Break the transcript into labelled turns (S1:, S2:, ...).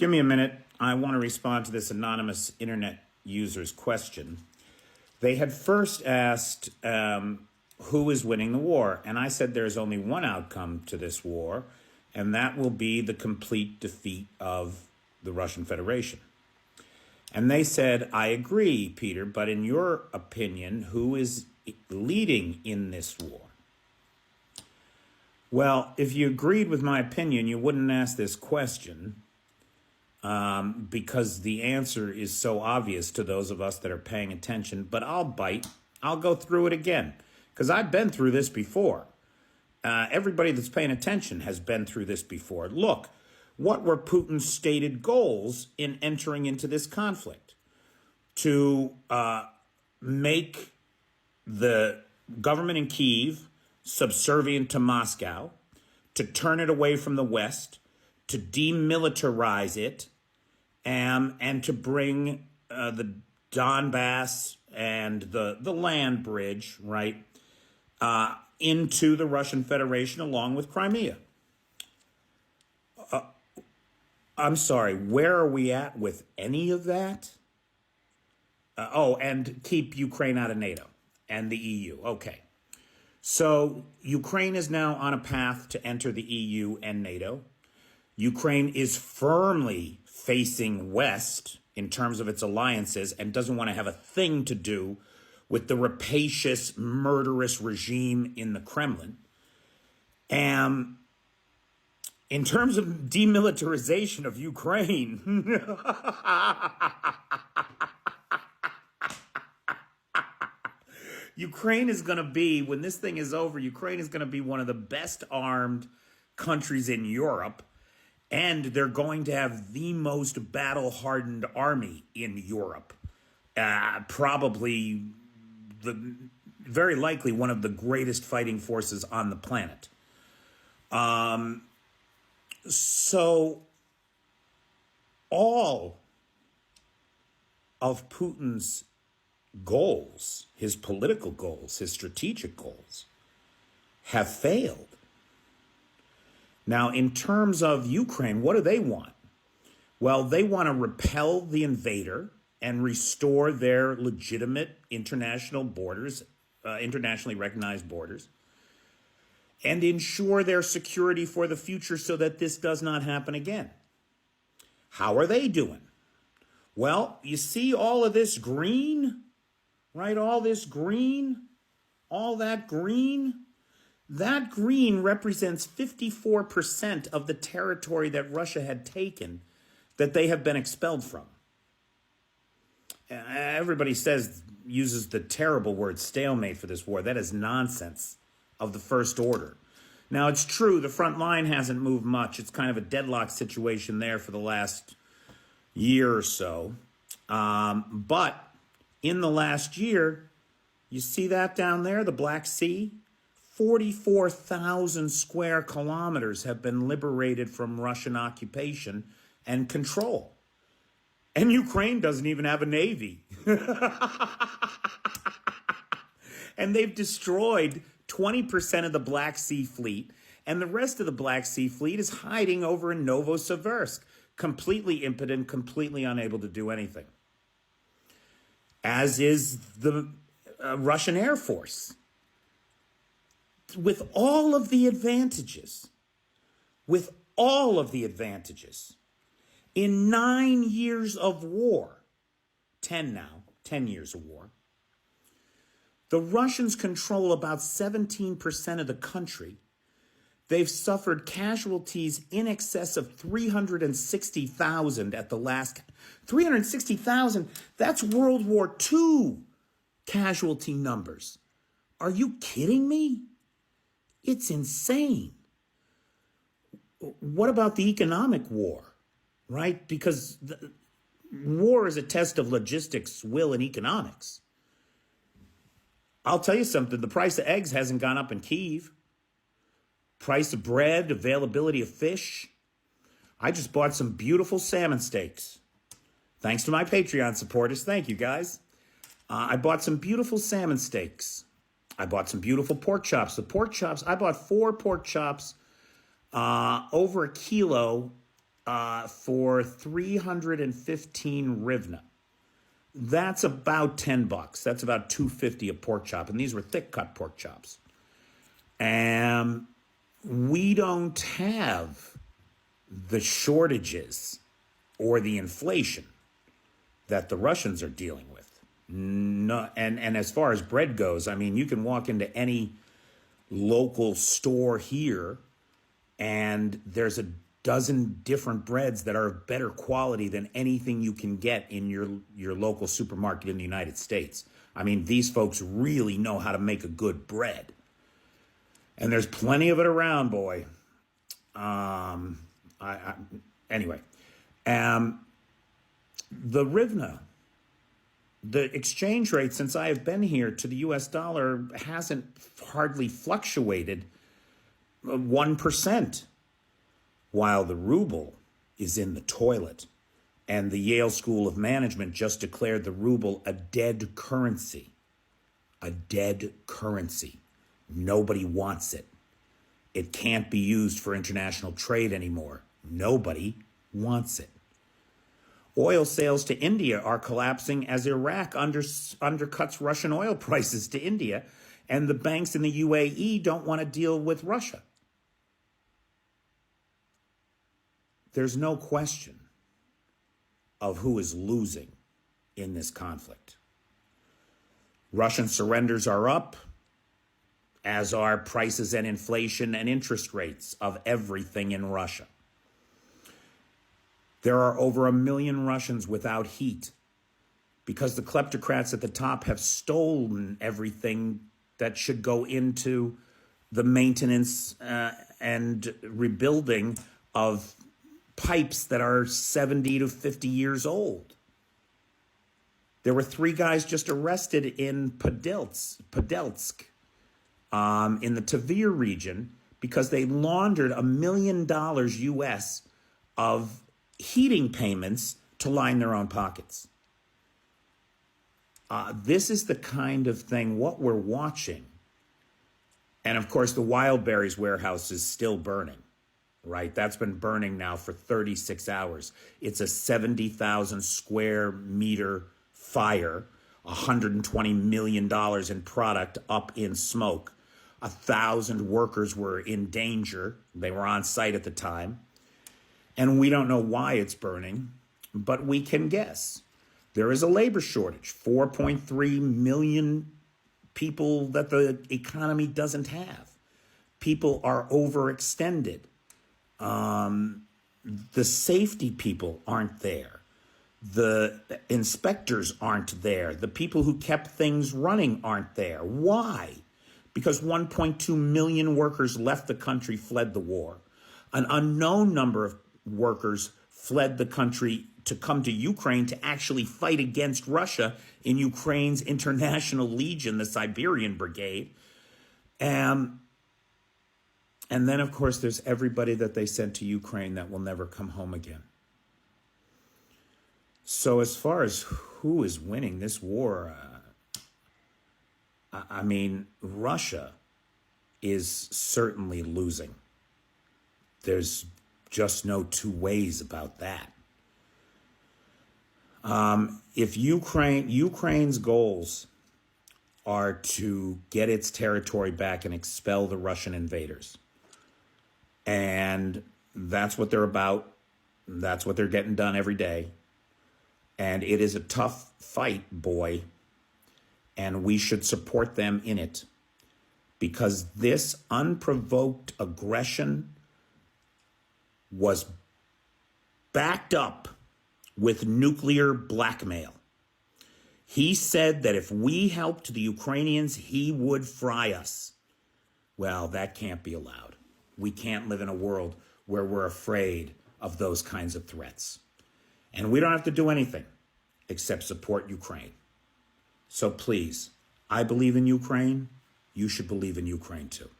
S1: Give me a minute. I want to respond to this anonymous internet user's question. They had first asked who is winning the war, and I said there's only one outcome to this war, and that will be the complete defeat of the Russian Federation. And they said, I agree, Peter, but in your opinion, who is leading in this war? Well, if you agreed with my opinion, you wouldn't ask this question. Because the answer is so obvious to those of us that are paying attention, but I'll bite. I'll go through it again, because I've been through this before. Everybody that's paying attention has been through this before. Look, what were Putin's stated goals in entering into this conflict? To make the government in Kyiv subservient to Moscow, to turn it away from the West, to demilitarize it, and to bring the Donbass and the land bridge, right, into the Russian Federation along with Crimea. I'm sorry, where are we at with any of that? And keep Ukraine out of NATO and the EU. Okay. So Ukraine is now on a path to enter the EU and NATO. Ukraine is firmly facing west in terms of its alliances and doesn't want to have a thing to do with the rapacious, murderous regime in the Kremlin. And in terms of demilitarization of Ukraine, Ukraine is going to be, when this thing is over, Ukraine is going to be one of the best armed countries in Europe. And they're going to have the most battle-hardened army in Europe. Probably, very likely, one of the greatest fighting forces on the planet. So, all of Putin's goals, his political goals, his strategic goals, have failed. Now, in terms of Ukraine, what do they want? Well, they want to repel the invader and restore their legitimate international borders, internationally recognized borders, and ensure their security for the future so that this does not happen again. How are they doing? Well, you see all of this green, right? All this green, all that green. That green represents 54% of the territory that Russia had taken that they have been expelled from. Everybody uses the terrible word stalemate for this war. That is nonsense of the first order. Now, it's true, the front line hasn't moved much. It's kind of a deadlock situation there for the last year or so. But in the last year, you see that down there, the Black Sea? 44,000 square kilometers have been liberated from Russian occupation and control. And Ukraine doesn't even have a navy. And they've destroyed 20% of the Black Sea fleet, and the rest of the Black Sea fleet is hiding over in Novosibirsk, completely impotent, completely unable to do anything. As is the Russian Air Force. With all of the advantages, in 9 years of war, 10 years of war, the Russians control about 17% of the country. They've suffered casualties in excess of 360,000 at the last. 360,000, that's World War II casualty numbers. Are you kidding me? It's insane. What about the economic war, right? Because war is a test of logistics, will, and economics. I'll tell you something. The price of eggs hasn't gone up in Kyiv. Price of bread, availability of fish. I just bought some beautiful salmon steaks. Thanks to my Patreon supporters. Thank you, guys. I bought some beautiful salmon steaks. I bought some beautiful pork chops. I bought 4 pork chops, over a kilo for 315 hryvnia. That's about $10. That's about $2.50 a pork chop, and these were thick cut pork chops. And we don't have the shortages or the inflation that the Russians are dealing with. No, and as far as bread goes, I mean, you can walk into any local store here, and there's a dozen different breads that are of better quality than anything you can get in your local supermarket in the United States. I mean, these folks really know how to make a good bread. And there's plenty of it around, boy. Anyway, the hryvnia, the exchange rate since I have been here to the US dollar hasn't hardly fluctuated 1%, while the ruble is in the toilet. And the Yale School of Management just declared the ruble a dead currency. A dead currency. Nobody wants it. It can't be used for international trade anymore. Nobody wants it. Oil sales to India are collapsing as Iraq undercuts Russian oil prices to India, and the banks in the UAE don't want to deal with Russia. There's no question of who is losing in this conflict. Russian surrenders are up, as are prices and inflation and interest rates of everything in Russia. There are over 1 million Russians without heat because the kleptocrats at the top have stolen everything that should go into the maintenance and rebuilding of pipes that are 70 to 50 years old. There were 3 guys just arrested in Podilsk, in the Tver region, because they laundered $1 million US of heating payments to line their own pockets. This is the kind of thing, what we're watching. And of course, the Wildberries warehouse is still burning, right? That's been burning now for 36 hours. It's a 70,000 square meter fire, $120 million in product up in smoke. 1,000 workers were in danger. They were on site at the time. And we don't know why it's burning, but we can guess. There is a labor shortage, 4.3 million people that the economy doesn't have. People are overextended. The safety people aren't there. The inspectors aren't there. The people who kept things running aren't there. Why? Because 1.2 million workers left the country, fled the war. An unknown number of workers fled the country to come to Ukraine to actually fight against Russia in Ukraine's International Legion, the Siberian Brigade. And then, of course, there's everybody that they sent to Ukraine that will never come home again. So as far as who is winning this war, I mean, Russia is certainly losing. There's just no two ways about that. If Ukraine's goals are to get its territory back and expel the Russian invaders, and that's what they're about, that's what they're getting done every day, and it is a tough fight, boy, and we should support them in it, because this unprovoked aggression was backed up with nuclear blackmail. He said that if we helped the Ukrainians, he would fry us. Well, that can't be allowed. We can't live in a world where we're afraid of those kinds of threats. And we don't have to do anything except support Ukraine. So please, I believe in Ukraine. You should believe in Ukraine too.